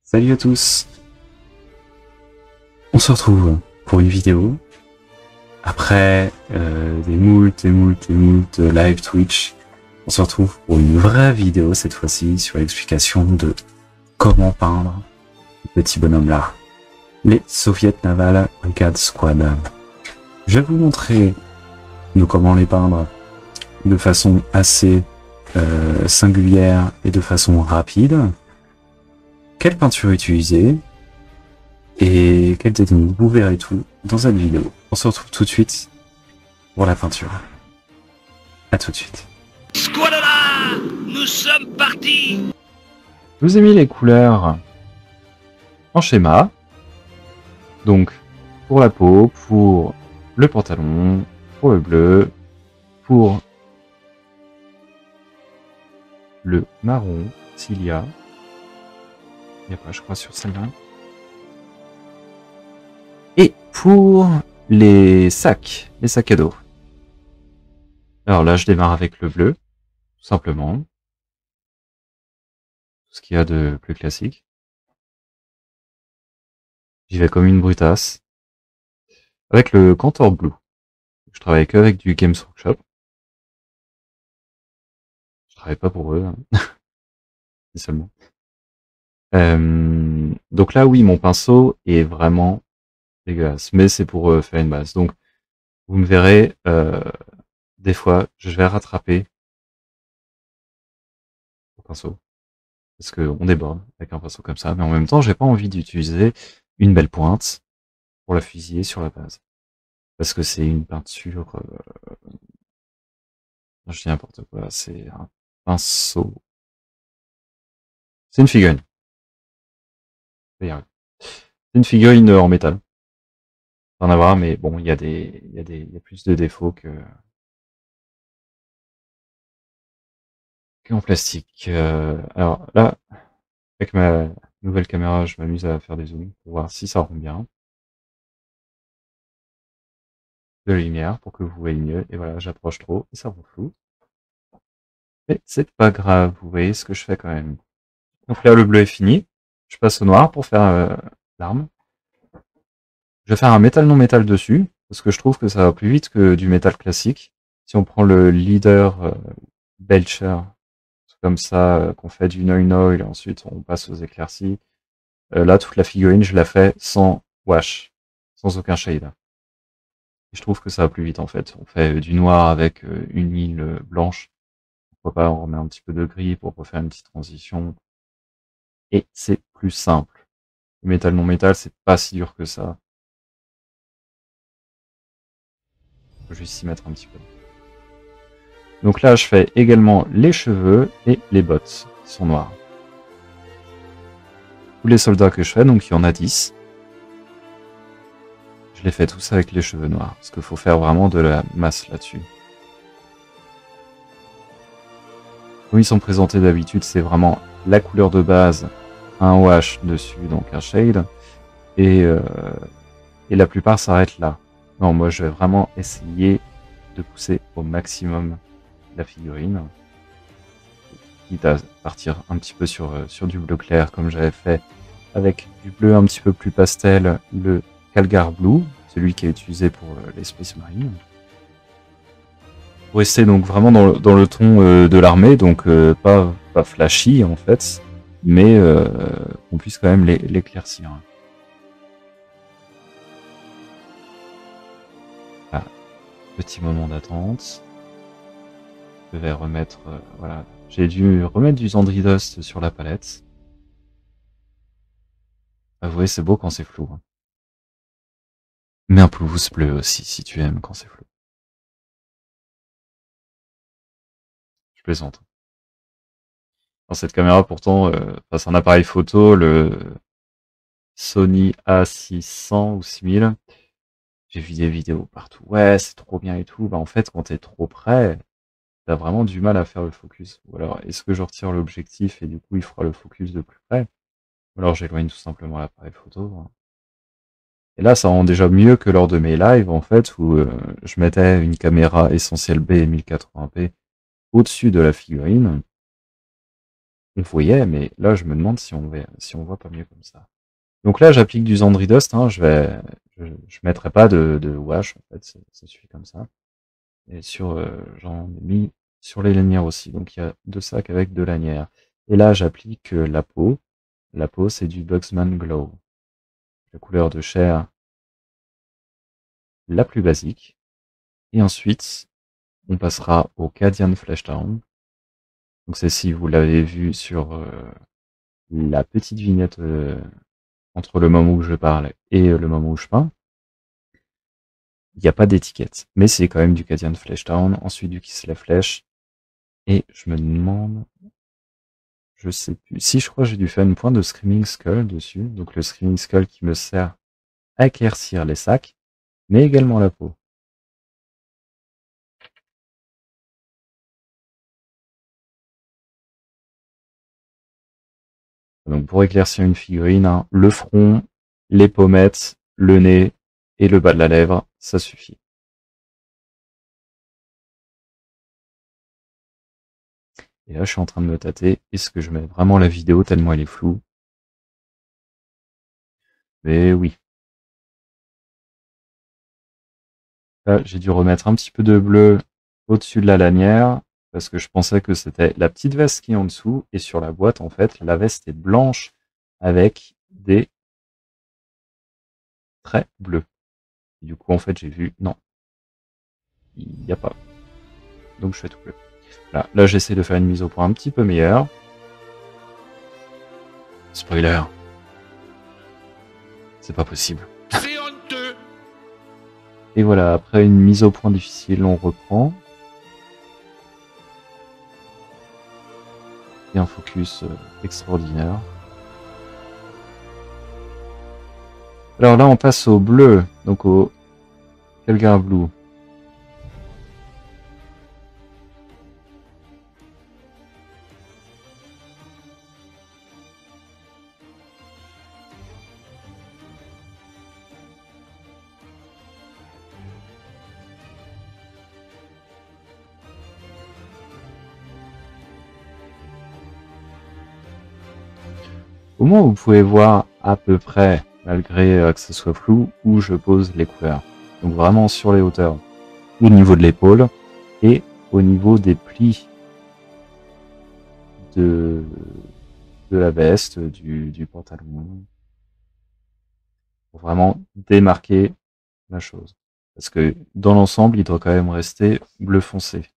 Salut à tous. On se retrouve pour une vidéo après des moult live Twitch. On se retrouve pour une vraie vidéo cette fois-ci sur l'explication de comment peindre ce petit bonhomme là, les Soviet Naval Brigade Squad. Je vais vous montrer comment les peindre de façon assez singulière et de façon rapide. Quelle peinture utiliser et quelle technique, vous verrez tout dans cette vidéo. On se retrouve tout de suite pour la peinture. A tout de suite. Squadala, nous sommes partis. Je vous ai mis les couleurs en schéma. Donc, pour la peau, pour le pantalon, pour le bleu, pour le marron, s'il y a. Il n'y a pas, je crois, sur celle-là. Et pour les sacs à dos. Alors là, je démarre avec le bleu, tout simplement. Tout ce qu'il y a de plus classique. J'y vais comme une brutasse. Avec le Cantor Blue. Je travaille que avec du Games Workshop. Je travaille pas pour eux. Hein. Seulement. Donc là, oui, mon pinceau est vraiment dégueulasse, mais c'est pour faire une base. Donc, vous me verrez, des fois, je vais rattraper le pinceau, parce qu'on déborde avec un pinceau comme ça, mais en même temps, j'ai pas envie d'utiliser une belle pointe pour la fusiller sur la base, parce que c'est une peinture, je dis n'importe quoi, c'est un pinceau, c'est une figurine. C'est une figurine en métal. Rien à voir, mais bon, il y a plus de défauts qu'en plastique. Alors là, avec ma nouvelle caméra, je m'amuse à faire des zooms pour voir si ça rend bien. De la lumière pour que vous voyez mieux. Et voilà, j'approche trop et ça rend flou. Mais c'est pas grave, vous voyez ce que je fais quand même. Donc là, le bleu est fini. Je passe au noir pour faire l'arme. Je vais faire un métal non métal dessus, parce que je trouve que ça va plus vite que du métal classique. Si on prend le leader Belcher, comme ça, qu'on fait du oil, ensuite on passe aux éclaircies. Là, toute la figurine, je la fais sans wash, sans aucun shade. Et je trouve que ça va plus vite en fait. On fait du noir avec une huile blanche. Pourquoi pas, on remet un petit peu de gris pour refaire une petite transition. Et c'est plus simple. Le métal non métal, c'est pas si dur que ça. Faut juste s'y mettre un petit peu. Donc là, je fais également les cheveux et les bottes qui sont noirs. Tous les soldats que je fais, donc il y en a 10. Je les fais tous avec les cheveux noirs, parce qu'il faut faire vraiment de la masse là-dessus. Comme ils sont présentés d'habitude, c'est vraiment la couleur de base, un wash dessus, donc un shade, et la plupart s'arrêtent là. Non, moi je vais vraiment essayer de pousser au maximum la figurine, quitte à partir un petit peu sur du bleu clair comme j'avais fait avec du bleu un petit peu plus pastel, le Calgar Blue, celui qui est utilisé pour les Space Marines. Pour rester donc vraiment dans le ton de l'armée, donc pas flashy en fait, mais qu'on puisse quand même l'éclaircir. Ah, petit moment d'attente. Je vais remettre, voilà, j'ai dû remettre du Zandridust sur la palette. Avouez, c'est beau quand c'est flou. Hein. Mais un pouce bleu aussi, si tu aimes quand c'est flou. Je plaisante. Dans cette caméra, pourtant, c'est un appareil photo, le Sony A600 ou 6000. J'ai vu des vidéos partout. Ouais, c'est trop bien et tout. Bah, en fait, quand t'es trop près, t'as vraiment du mal à faire le focus. Ou alors, est-ce que je retire l'objectif et du coup, il fera le focus de plus près? Ou alors, j'éloigne tout simplement l'appareil photo. Hein. Et là, ça rend déjà mieux que lors de mes lives, en fait, où je mettais une caméra Essentiel B 1080p au-dessus de la figurine. on voyait, mais là, je me demande si on voit pas mieux comme ça. Donc là, j'applique du Zandri Dust, hein, je mettrai pas de wash, en fait, ça suffit comme ça. Et j'en ai mis sur les lanières aussi, donc il y a 2 sacs avec 2 lanières. Et là, j'applique la peau. La peau, c'est du Bugsman Glow. La couleur de chair la plus basique. Et ensuite, on passera au Cadian Fleshtown. Donc c'est si vous l'avez vu sur la petite vignette entre le moment où je parle et le moment où je peins. Il n'y a pas d'étiquette, mais c'est quand même du Cadian Fleshtown, ensuite du Kislev Flesh. Et je me demande, je sais plus, si je crois que j'ai dû faire une pointe de Screaming Skull dessus, donc le Screaming Skull qui me sert à éclaircir les sacs, mais également la peau. Donc pour éclaircir une figurine, hein, le front, les pommettes, le nez et le bas de la lèvre, ça suffit. Et là, je suis en train de me tâter. Est-ce que je mets vraiment la vidéo tellement elle est floue? Mais oui. Là, j'ai dû remettre un petit peu de bleu au-dessus de la lanière parce que je pensais que c'était la petite veste qui est en dessous. Et sur la boîte, en fait, la veste est blanche avec des traits bleus. Et du coup, en fait, j'ai vu, non, il n'y a pas. Donc, je fais tout bleu. Là, j'essaie de faire une mise au point un petit peu meilleure. Spoiler. C'est pas possible. C'est honteux. Et voilà, après une mise au point difficile, on reprend. Et un focus extraordinaire. Alors là, on passe au bleu, donc au Calgar Blue. Au moins, vous pouvez voir à peu près, malgré que ce soit flou, où je pose les couleurs. Donc vraiment sur les hauteurs, au niveau de l'épaule et au niveau des plis de la veste, du pantalon. Pour vraiment démarquer la chose. Parce que dans l'ensemble, il doit quand même rester bleu foncé.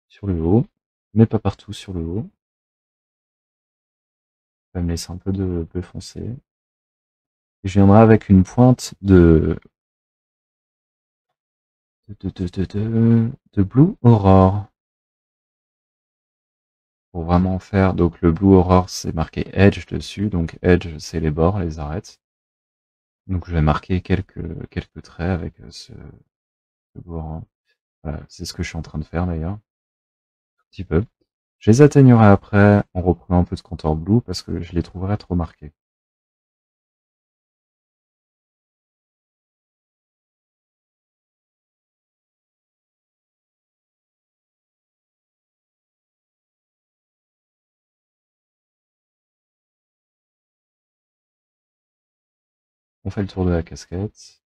Sur le haut, mais pas partout sur le haut. Je vais me laisser un peu de bleu foncé. Et je viendrai avec une pointe de Blue Aurore. Pour vraiment faire, donc le Blue Aurore, c'est marqué Edge dessus, donc Edge, c'est les bords, les arêtes. Donc je vais marquer quelques traits avec ce Blue Aurore. Voilà, c'est ce que je suis en train de faire d'ailleurs. Un petit peu. Je les atténuerai après en reprenant un peu de contour blue parce que je les trouverai trop marqués. On fait le tour de la casquette.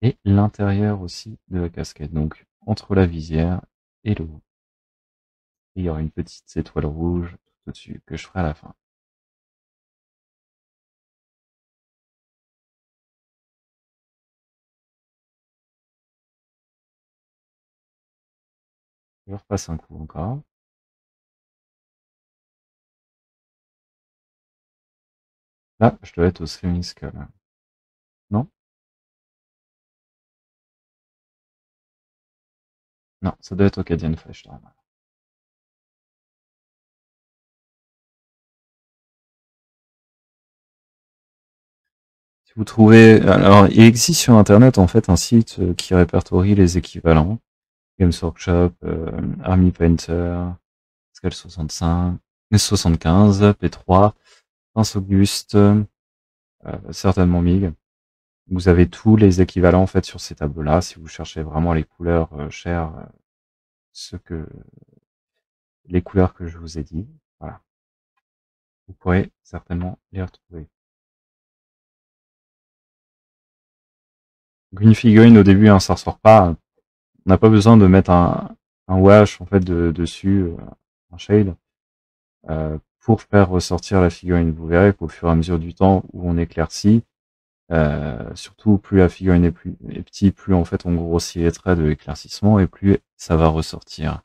Et l'intérieur aussi de la casquette, donc entre la visière et le haut. Et il y aura une petite étoile rouge tout au-dessus que je ferai à la fin. Je repasse un coup encore. Là, je dois être au Screaming Skull. Non? Non, ça doit être au Cadian Flesh. Si vous trouvez... Alors, il existe sur Internet, en fait, un site qui répertorie les équivalents. Games Workshop, Army Painter, Scale 65. S75, P3, Prince Auguste, certainement MiG. Vous avez tous les équivalents en fait sur ces tableaux-là. Si vous cherchez vraiment les couleurs chères, les couleurs que je vous ai dit, voilà, vous pourrez certainement les retrouver. Donc une figurine au début, hein, ça ressort pas. On n'a pas besoin de mettre un wash en fait dessus, un shade, pour faire ressortir la figurine. Vous verrez qu'au fur et à mesure du temps où on éclaircit, surtout plus la figurine est petite, plus en fait on grossit les traits de l'éclaircissement et plus ça va ressortir.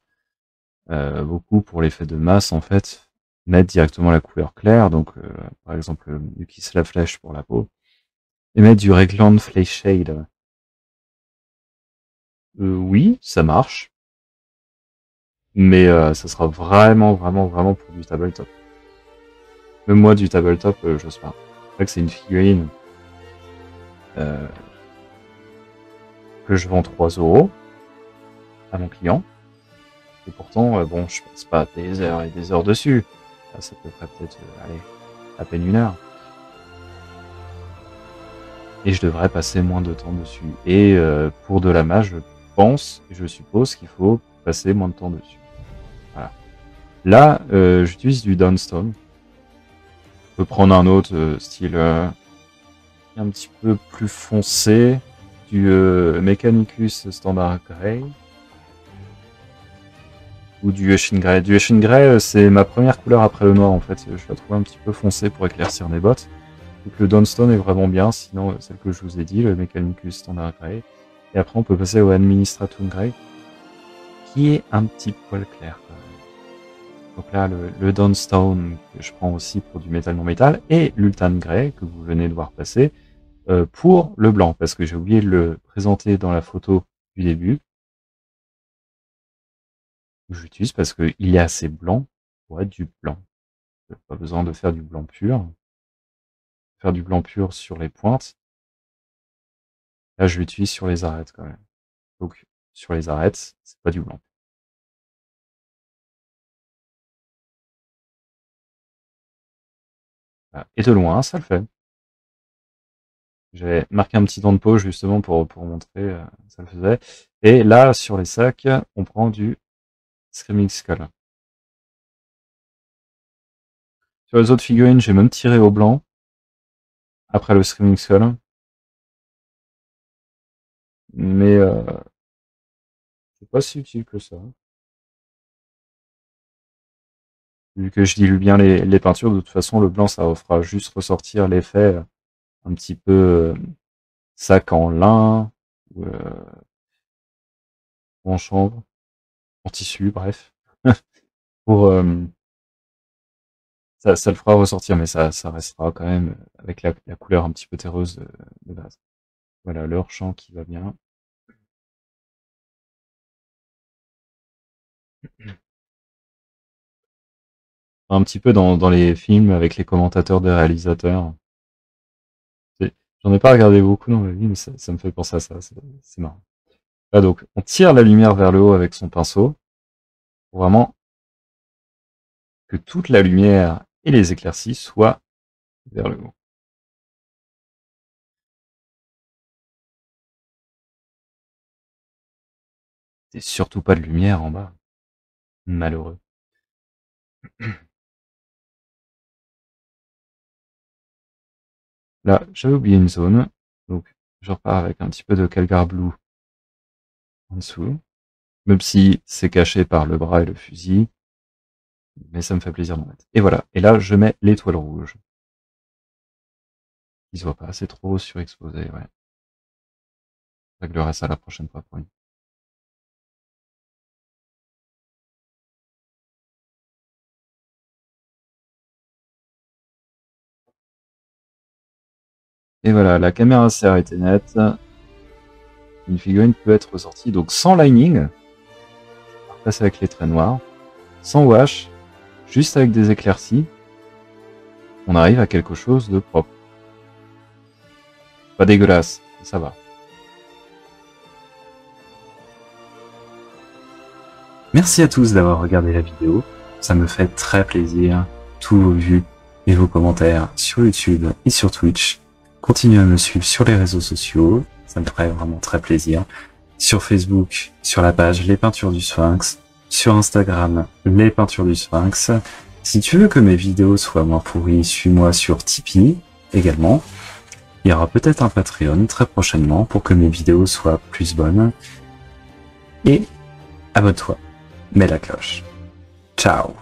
Beaucoup pour l'effet de masse en fait, mettre directement la couleur claire, donc par exemple du Kiss la Flèche pour la peau, et mettre du Regland Flake Shade. Oui, ça marche, mais ça sera vraiment pour du tabletop. Même moi du tabletop, j'ose pas. C'est vrai que c'est une figurine que je vends 3 € à mon client. Et pourtant, bon, je passe pas des heures et des heures dessus. Là, ça peut faire peut-être, allez, à peine 1 heure. Et je devrais passer moins de temps dessus. Et pour de la mage, je pense et je suppose qu'il faut passer moins de temps dessus. Voilà. Là, j'utilise du Dawnstone. Je peux prendre un autre style un petit peu plus foncé, du Mechanicus Standard Grey. Ou du Eshin Grey. Du Eshin Grey, c'est ma première couleur après le noir en fait. Je la trouve un petit peu foncée pour éclaircir mes bottes. Donc le Dawnstone est vraiment bien, sinon celle que je vous ai dit, le Mechanicus Standard Grey. Et après on peut passer au Administratum Grey, qui est un petit poil clair quand même. Donc là le Dawnstone que je prends aussi pour du métal non métal, et l'Ultan Grey que vous venez de voir passer pour le blanc, parce que j'ai oublié de le présenter dans la photo du début. J'utilise parce qu'il est assez blanc pour être du blanc. Pas besoin de faire du blanc pur. Faire du blanc pur sur les pointes. Là, je l'utilise sur les arêtes quand même. Donc, sur les arêtes, c'est pas du blanc. Voilà. Et de loin, ça le fait. J'avais marqué un petit temps de pause justement pour montrer, ça le faisait. Et là, sur les sacs, on prend du Screaming Skull. Sur les autres figurines, j'ai même tiré au blanc. Après le Screaming Skull. Mais c'est pas si utile que ça. Vu que je dilue bien les peintures, de toute façon, le blanc, ça fera juste ressortir l'effet un petit peu sac en lin, ou en chanvre, en tissu, bref. Pour ça le fera ressortir, mais ça restera quand même avec la couleur un petit peu terreuse de base. Voilà, leur champ qui va bien. Un petit peu dans les films avec les commentateurs des réalisateurs. J'en ai pas regardé beaucoup dans ma vie, mais ça me fait penser à ça, c'est marrant. Là, donc, on tire la lumière vers le haut avec son pinceau, pour vraiment que toute la lumière et les éclaircies soient vers le haut. Et surtout pas de lumière en bas. Malheureux. Là, j'avais oublié une zone, donc je repars avec un petit peu de Calgar Blue en dessous, même si c'est caché par le bras et le fusil, mais ça me fait plaisir d'en mettre. Et voilà, et là je mets l'étoile rouge. Il se voit pas, c'est trop surexposé, ouais. Je réglerai ça la prochaine fois pour une. Et voilà, la caméra serre était nette. Une figurine peut être ressortie donc sans lining, on repasse avec les traits noirs, sans wash, juste avec des éclaircies, on arrive à quelque chose de propre. Pas dégueulasse, ça va. Merci à tous d'avoir regardé la vidéo. Ça me fait très plaisir, tous vos vues et vos commentaires sur YouTube et sur Twitch. Continuez à me suivre sur les réseaux sociaux, ça me ferait vraiment très plaisir. Sur Facebook, sur la page Les Peintures du Sphinx, sur Instagram, Les Peintures du Sphinx. Si tu veux que mes vidéos soient moins pourries, suis-moi sur Tipeee également. Il y aura peut-être un Patreon très prochainement pour que mes vidéos soient plus bonnes. Et abonne-toi, mets la cloche. Ciao.